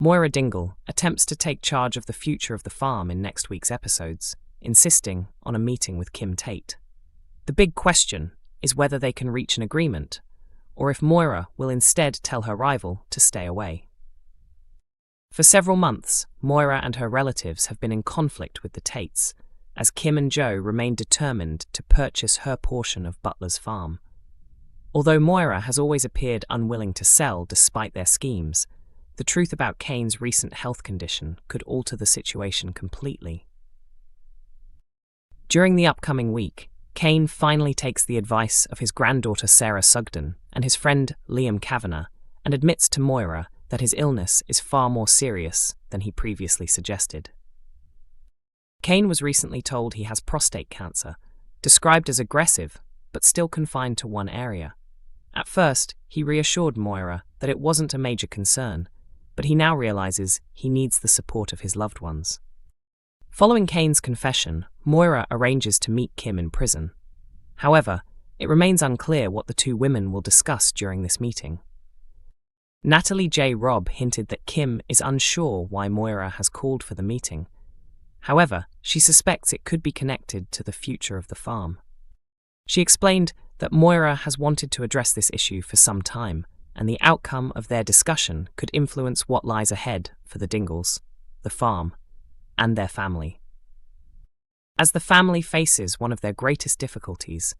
Moira Dingle attempts to take charge of the future of the farm in next week's episodes, insisting on a meeting with Kim Tate. The big question is whether they can reach an agreement, or if Moira will instead tell her rival to stay away. For several months, Moira and her relatives have been in conflict with the Tates, as Kim and Joe remain determined to purchase her portion of Butler's farm. Although Moira has always appeared unwilling to sell despite their schemes, the truth about Cain's recent health condition could alter the situation completely. During the upcoming week, Cain finally takes the advice of his granddaughter Sarah Sugden and his friend Liam Kavanagh and admits to Moira that his illness is far more serious than he previously suggested. Cain was recently told he has prostate cancer, described as aggressive but still confined to one area. At first, he reassured Moira that it wasn't a major concern, but he now realizes he needs the support of his loved ones. Following Cain's confession, Moira arranges to meet Kim in prison. However, it remains unclear what the two women will discuss during this meeting. Natalie J. Robb hinted that Kim is unsure why Moira has called for the meeting. However, she suspects it could be connected to the future of the farm. She explained that Moira has wanted to address this issue for some time, and the outcome of their discussion could influence what lies ahead for the Dingles, the farm, and their family. As the family faces one of their greatest difficulties,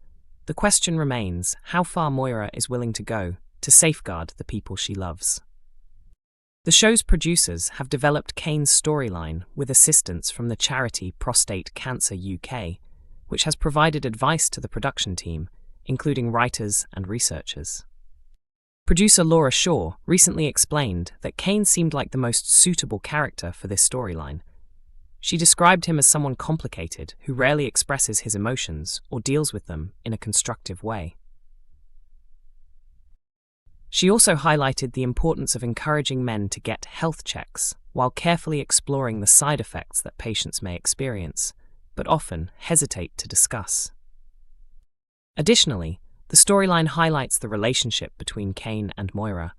the question remains how far Moira is willing to go to safeguard the people she loves. The show's producers have developed Cain's storyline with assistance from the charity Prostate Cancer UK, which has provided advice to the production team, including writers and researchers. Producer Laura Shaw recently explained that Cain seemed like the most suitable character for this storyline. She described him as someone complicated who rarely expresses his emotions or deals with them in a constructive way. She also highlighted the importance of encouraging men to get health checks while carefully exploring the side effects that patients may experience, but often hesitate to discuss. Additionally, the storyline highlights the relationship between Cain and Moira,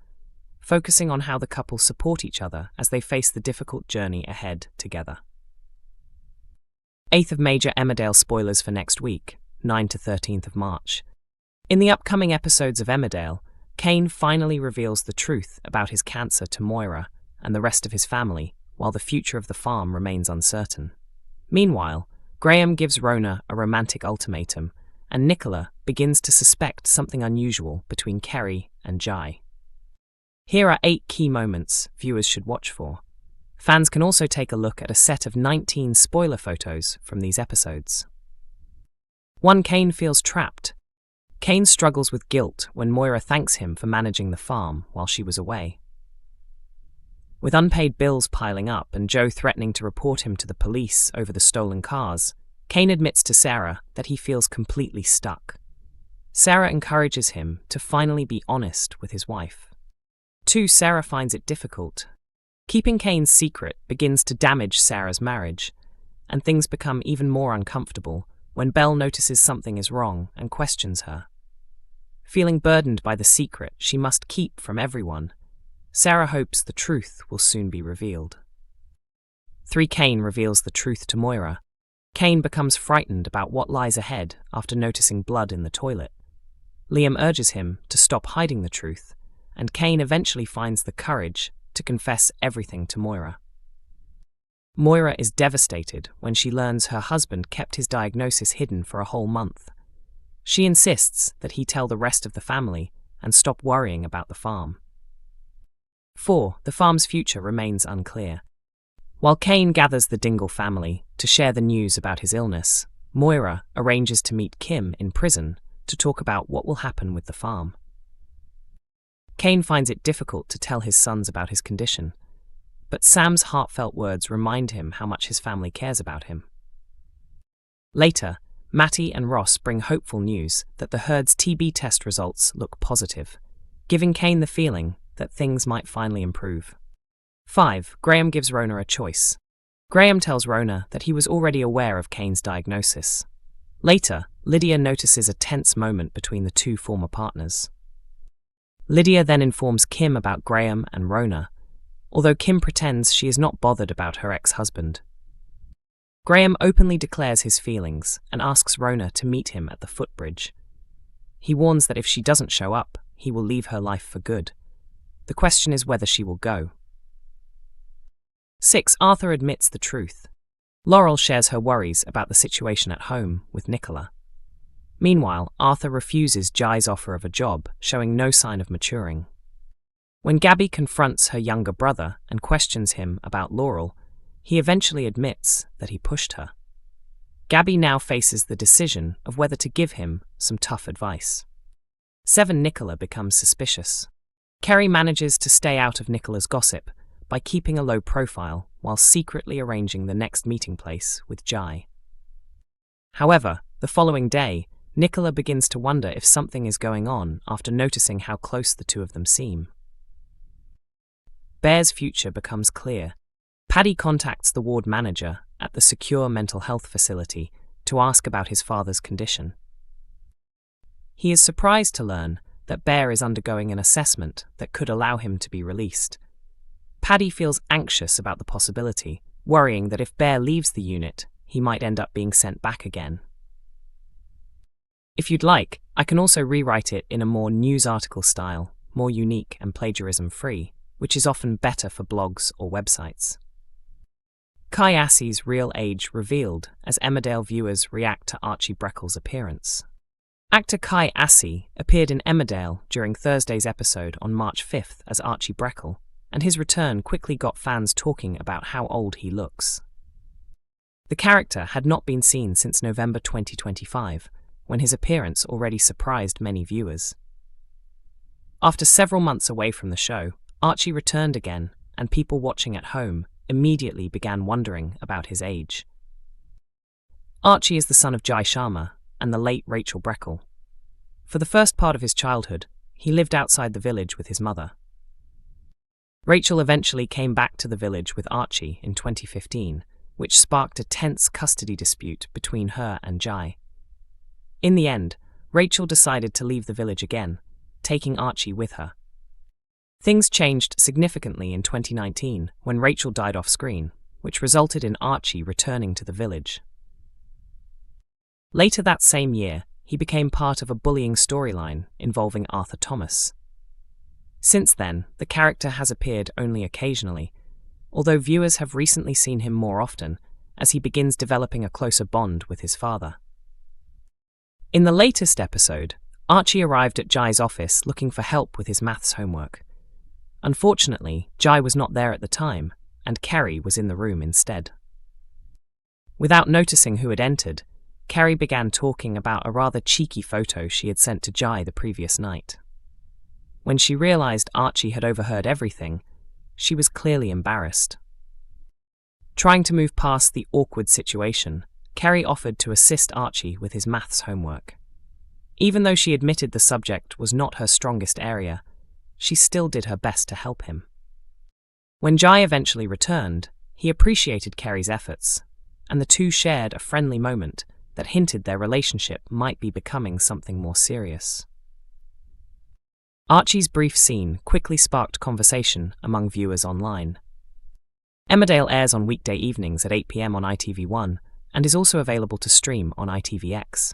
focusing on how the couple support each other as they face the difficult journey ahead together. 8th of major Emmerdale spoilers for next week, 9 to 13th of March. In the upcoming episodes of Emmerdale, Cain finally reveals the truth about his cancer to Moira and the rest of his family, while the future of the farm remains uncertain. Meanwhile, Graham gives Rhona a romantic ultimatum, and Nicola begins to suspect something unusual between Kerry and Jai. Here are 8 key moments viewers should watch for. Fans can also take a look at a set of 19 spoiler photos from these episodes. 1. Cain feels trapped. Cain struggles with guilt when Moira thanks him for managing the farm while she was away. With unpaid bills piling up and Joe threatening to report him to the police over the stolen cars, Cain admits to Sarah that he feels completely stuck. Sarah encourages him to finally be honest with his wife. 2. Sarah finds it difficult. Keeping Cain's secret begins to damage Sarah's marriage, and things become even more uncomfortable when Belle notices something is wrong and questions her. Feeling burdened by the secret she must keep from everyone, Sarah hopes the truth will soon be revealed. 3. Cain reveals the truth to Moira. Cain becomes frightened about what lies ahead after noticing blood in the toilet. Liam urges him to stop hiding the truth, and Cain eventually finds the courage to confess everything to Moira. Moira is devastated when she learns her husband kept his diagnosis hidden for a whole month. She insists that he tell the rest of the family and stop worrying about the farm. 4. The farm's future remains unclear. While Cain gathers the Dingle family to share the news about his illness, Moira arranges to meet Kim in prison to talk about what will happen with the farm. Cain finds it difficult to tell his sons about his condition, but Sam's heartfelt words remind him how much his family cares about him. Later, Matty and Ross bring hopeful news that the herd's TB test results look positive, giving Cain the feeling that things might finally improve. 5. Graham gives Rhona a choice. Graham tells Rhona that he was already aware of Cain's diagnosis. Later, Lydia notices a tense moment between the two former partners. Lydia then informs Kim about Graham and Rhona, although Kim pretends she is not bothered about her ex-husband. Graham openly declares his feelings and asks Rhona to meet him at the footbridge. He warns that if she doesn't show up, he will leave her life for good. The question is whether she will go. 6. Arthur admits the truth. Laurel shares her worries about the situation at home with Nicola. Meanwhile, Arthur refuses Jai's offer of a job, showing no sign of maturing. When Gabby confronts her younger brother and questions him about Laurel, he eventually admits that he pushed her. Gabby now faces the decision of whether to give him some tough advice. 7. Nicola becomes suspicious. Kerry manages to stay out of Nicola's gossip by keeping a low profile while secretly arranging the next meeting place with Jai. However, the following day, Nicola begins to wonder if something is going on after noticing how close the two of them seem. Bear's future becomes clear. Paddy contacts the ward manager at the secure mental health facility to ask about his father's condition. He is surprised to learn that Bear is undergoing an assessment that could allow him to be released. Paddy feels anxious about the possibility, worrying that if Bear leaves the unit, he might end up being sent back again. If you'd like, I can also rewrite it in a more news article style, more unique and plagiarism-free, which is often better for blogs or websites. Kai Assie's real age revealed as Emmerdale viewers react to Archie Breckle's appearance. Actor Kai Assie appeared in Emmerdale during Thursday's episode on March 5th as Archie Breckle, and his return quickly got fans talking about how old he looks. The character had not been seen since November 2025, when his appearance already surprised many viewers. After several months away from the show, Archie returned again, and people watching at home immediately began wondering about his age. Archie is the son of Jai Sharma and the late Rachel Breckle. For the first part of his childhood, he lived outside the village with his mother. Rachel eventually came back to the village with Archie in 2015, which sparked a tense custody dispute between her and Jai. In the end, Rachel decided to leave the village again, taking Archie with her. Things changed significantly in 2019 when Rachel died off-screen, which resulted in Archie returning to the village. Later that same year, he became part of a bullying storyline involving Arthur Thomas. Since then, the character has appeared only occasionally, although viewers have recently seen him more often as he begins developing a closer bond with his father. In the latest episode, Archie arrived at Jai's office looking for help with his maths homework. Unfortunately, Jai was not there at the time, and Kerry was in the room instead. Without noticing who had entered, Kerry began talking about a rather cheeky photo she had sent to Jai the previous night. When she realized Archie had overheard everything, she was clearly embarrassed. Trying to move past the awkward situation, Kerry offered to assist Archie with his maths homework. Even though she admitted the subject was not her strongest area, she still did her best to help him. When Jai eventually returned, he appreciated Kerry's efforts, and the two shared a friendly moment that hinted their relationship might be becoming something more serious. Archie's brief scene quickly sparked conversation among viewers online. Emmerdale airs on weekday evenings at 8 p.m. on ITV1 and is also available to stream on ITVX.